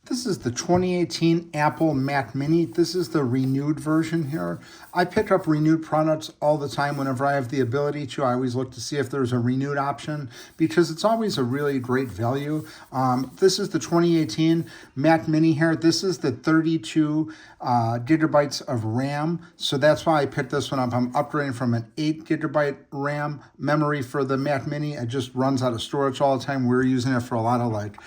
This is the 2018 Apple Mac Mini. This is the renewed version here. I pick up renewed products all the time whenever I have the ability to. I always look to see if there's a renewed option because it's always a really great value. This is the 2018 Mac Mini here. This is the 32 gigabytes of RAM. So that's why I picked this one up. I'm upgrading from an 8 gigabyte RAM memory for the Mac Mini. It just runs out of storage all the time. We're using it for a lot of like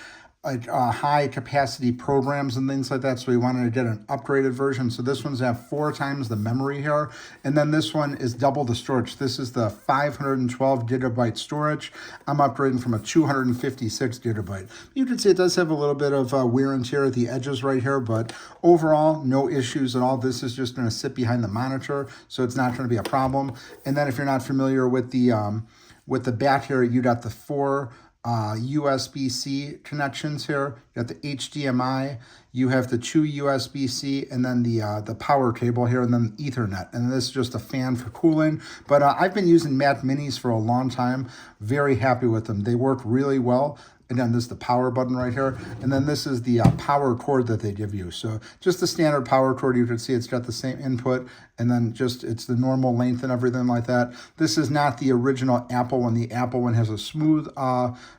high capacity programs and things like that. So we wanted to get an upgraded version. So this one's at 4 times the memory here. And then this one is double the storage. This is the 512 gigabyte storage. I'm upgrading from a 256 gigabyte. You can see it does have a little bit of wear and tear at the edges right here, but overall, no issues at all. This is just going to sit behind the monitor, so it's not going to be a problem. And then if you're not familiar with the back here, you got the 4 USB-C connections here. You got the HDMI, you have the 2 USB-C, and then the power cable here, and then Ethernet. And this is just a fan for cooling. But I've been using Mac Minis for a long time. Very happy with them. They work really well. Again, this is the power button right here. And then this is the power cord that they give you. So just the standard power cord, you can see it's got the same input, and then just it's the normal length and everything like that. This is not the original Apple one. The Apple one has a smooth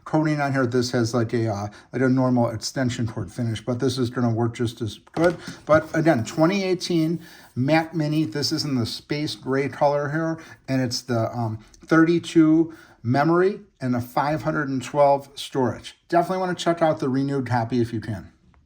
coating on here. This has like a normal extension cord finish, but this is going to work just as good. But again, 2018 Mac Mini. This is in the space gray color here, and it's the 32 memory and a 512 storage. Definitely want to check out the renewed copy if you can.